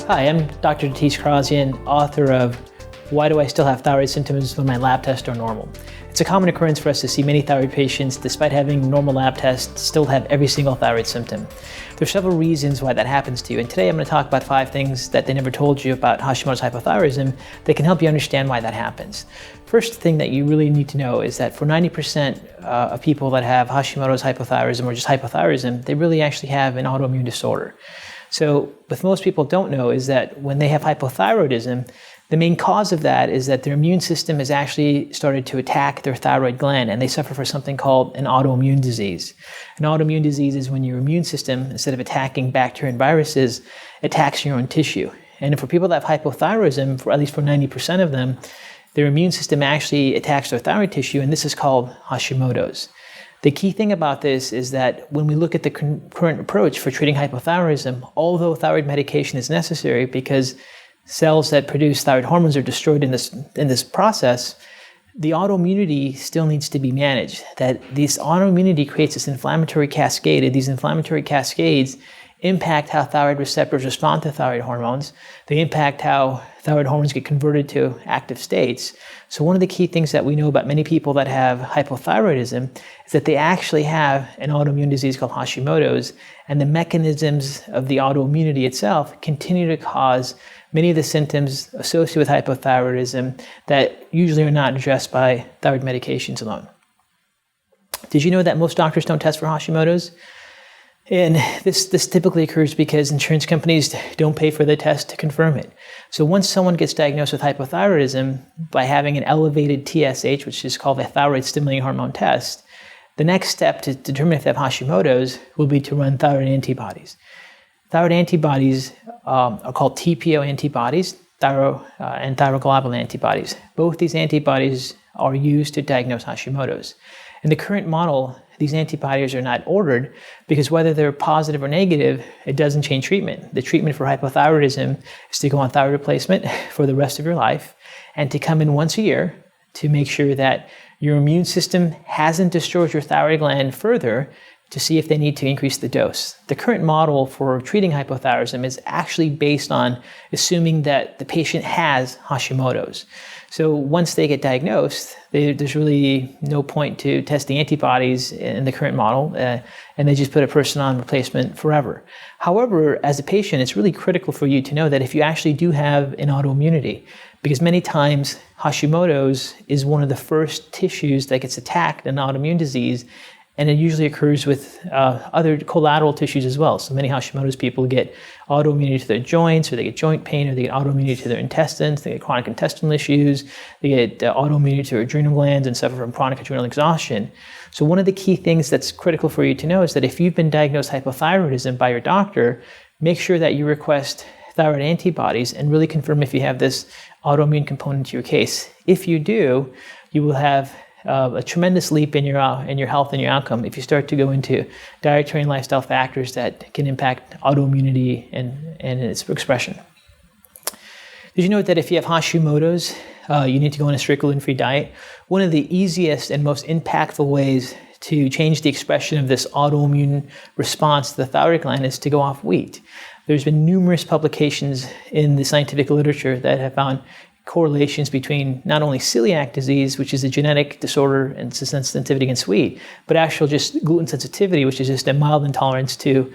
Hi, I'm Dr. Datis, Kharazzian, author of Why Do I Still Have Thyroid Symptoms When My Lab Tests Are Normal? It's a common occurrence for us to see many thyroid patients, despite having normal lab tests, still have every single thyroid symptom. There are several reasons why that happens to you, and today I'm going to talk about 5 things that they never told you about Hashimoto's hypothyroidism that can help you understand why that happens. First thing that you really need to know is that for 90% of people that have Hashimoto's hypothyroidism or just hypothyroidism, they really actually have an autoimmune disorder. So what most people don't know is that when they have hypothyroidism, the main cause of that is that their immune system has actually started to attack their thyroid gland, and they suffer from something called an autoimmune disease. An autoimmune disease is when your immune system, instead of attacking bacteria and viruses, attacks your own tissue. And for people that have hypothyroidism, for at least for 90% of them, their immune system actually attacks their thyroid tissue, and this is called Hashimoto's. The key thing about this is that when we look at the current approach for treating hypothyroidism, although thyroid medication is necessary because cells that produce thyroid hormones are destroyed in this process, the autoimmunity still needs to be managed. That this autoimmunity creates this inflammatory cascade, and these inflammatory cascades impact how thyroid receptors respond to thyroid hormones. They impact how thyroid hormones get converted to active states. So one of the key things that we know about many people that have hypothyroidism is that they actually have an autoimmune disease called Hashimoto's, and the mechanisms of the autoimmunity itself continue to cause many of the symptoms associated with hypothyroidism that usually are not addressed by thyroid medications alone. Did you know that most doctors don't test for Hashimoto's? And this typically occurs because insurance companies don't pay for the test to confirm it. So once someone gets diagnosed with hypothyroidism by having an elevated TSH, which is called a thyroid stimulating hormone test, the next step to determine if they have Hashimoto's will be to run thyroid antibodies. Thyroid antibodies are called TPO antibodies, and thyroglobulin antibodies. Both these antibodies are used to diagnose Hashimoto's. In the current model, these antibodies are not ordered because whether they're positive or negative, it doesn't change treatment. The treatment for hypothyroidism is to go on thyroid replacement for the rest of your life and to come in once a year to make sure that your immune system hasn't destroyed your thyroid gland further to see if they need to increase the dose. The current model for treating hypothyroidism is actually based on assuming that the patient has Hashimoto's. So once they get diagnosed, there's really no point to test the antibodies in the current model, and they just put a person on replacement forever. However, as a patient, it's really critical for you to know that if you actually do have an autoimmunity, because many times Hashimoto's is one of the first tissues that gets attacked in autoimmune disease, and it usually occurs with other collateral tissues as well. So many Hashimoto's people get autoimmunity to their joints, or they get joint pain, or they get autoimmunity to their intestines, they get chronic intestinal issues, they get autoimmunity to their adrenal glands and suffer from chronic adrenal exhaustion. So one of the key things that's critical for you to know is that if you've been diagnosed hypothyroidism by your doctor, make sure that you request thyroid antibodies and really confirm if you have this autoimmune component to your case. If you do, you will have a tremendous leap in your health and your outcome if you start to go into dietary and lifestyle factors that can impact autoimmunity and its expression. Did you know that if you have Hashimoto's, you need to go on a strict gluten-free diet? One of the easiest and most impactful ways to change the expression of this autoimmune response to the thyroid gland is to go off wheat. There's been numerous publications in the scientific literature that have found correlations between not only celiac disease, which is a genetic disorder and sensitivity against wheat, but actual just gluten sensitivity, which is just a mild intolerance to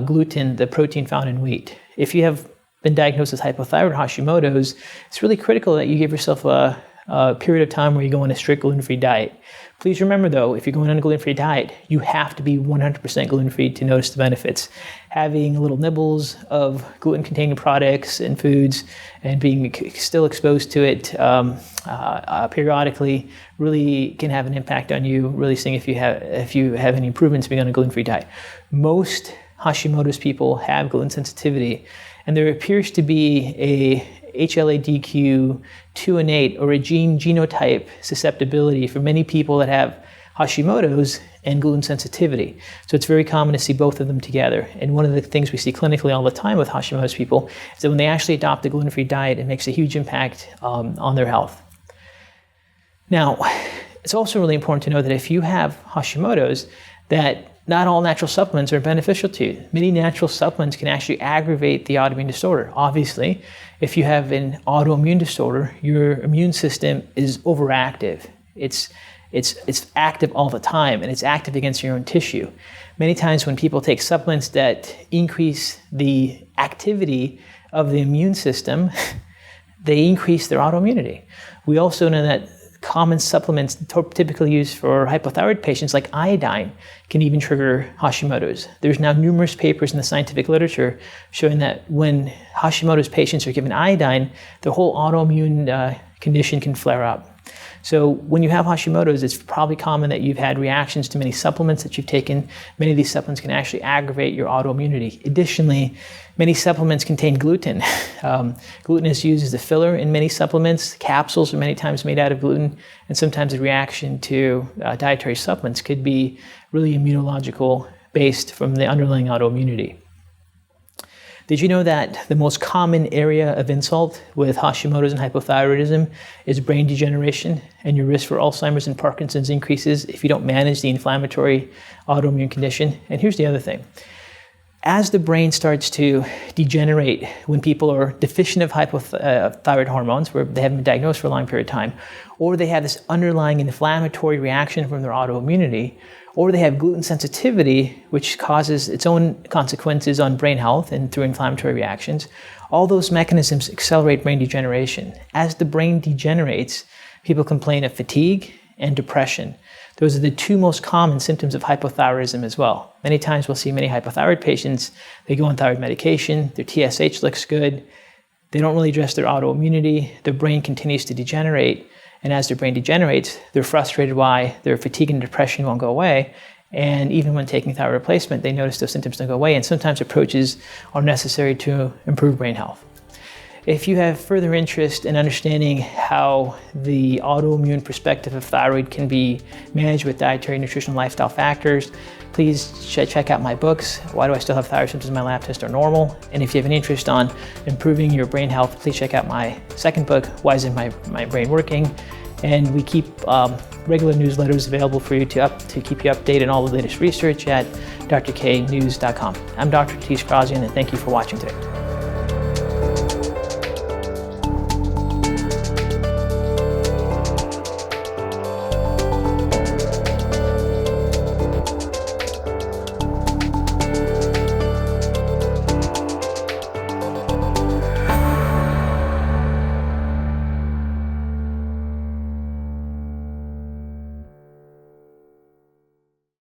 gluten, the protein found in wheat. If you have been diagnosed with hypothyroid Hashimoto's, it's really critical that you give yourself a period of time where you go on a strict gluten-free diet. Please remember though, if you're going on a gluten-free diet, you have to be 100% gluten-free to notice the benefits. Having little nibbles of gluten-containing products and foods and being still exposed to it periodically really can have an impact on you, really seeing if you have any improvements being on a gluten-free diet. Most Hashimoto's people have gluten sensitivity, and there appears to be a HLA-DQ 2 and 8 or a genotype susceptibility for many people that have Hashimoto's and gluten sensitivity. So it's very common to see both of them together. And one of the things we see clinically all the time with Hashimoto's people is that when they actually adopt a gluten-free diet, it makes a huge impact on their health. Now, it's also really important to know that if you have Hashimoto's, that Not all natural supplements are beneficial to you. Many natural supplements can actually aggravate the autoimmune disorder. Obviously, if you have an autoimmune disorder, your immune system is overactive. It's active all the time, and it's active against your own tissue. Many times when people take supplements that increase the activity of the immune system, they increase their autoimmunity. We also know that common supplements typically used for hypothyroid patients, like iodine, can even trigger Hashimoto's. There's now numerous papers in the scientific literature showing that when Hashimoto's patients are given iodine, the whole autoimmune condition can flare up. So when you have Hashimoto's, it's probably common that you've had reactions to many supplements that you've taken. Many of these supplements can actually aggravate your autoimmunity. Additionally, many supplements contain gluten. Gluten is used as a filler in many supplements. Capsules are many times made out of gluten, and sometimes a reaction to dietary supplements could be really immunological based from the underlying autoimmunity. Did you know that the most common area of insult with Hashimoto's and hypothyroidism is brain degeneration, and your risk for Alzheimer's and Parkinson's increases if you don't manage the inflammatory autoimmune condition? And here's the other thing. As the brain starts to degenerate when people are deficient of hypothyroid hormones, where they haven't been diagnosed for a long period of time, or they have this underlying inflammatory reaction from their autoimmunity, or they have gluten sensitivity, which causes its own consequences on brain health and through inflammatory reactions, all those mechanisms accelerate brain degeneration. As the brain degenerates, people complain of fatigue and depression. Those are the two most common symptoms of hypothyroidism as well. Many times we'll see many hypothyroid patients, they go on thyroid medication, their TSH looks good, they don't really address their autoimmunity, their brain continues to degenerate, and as their brain degenerates, they're frustrated why their fatigue and depression won't go away, and even when taking thyroid replacement, they notice those symptoms don't go away, and sometimes approaches are necessary to improve brain health. If you have further interest in understanding how the autoimmune perspective of thyroid can be managed with dietary, nutritional, lifestyle factors, please check out my books, Why Do I Still Have Thyroid Symptoms My Lab Tests Are Normal? And if you have an interest on improving your brain health, please check out my second book, Why Isn't My Brain Working? And we keep regular newsletters available for you to keep you updated on all the latest research at drknews.com. I'm Dr. Kharazzian, and thank you for watching today.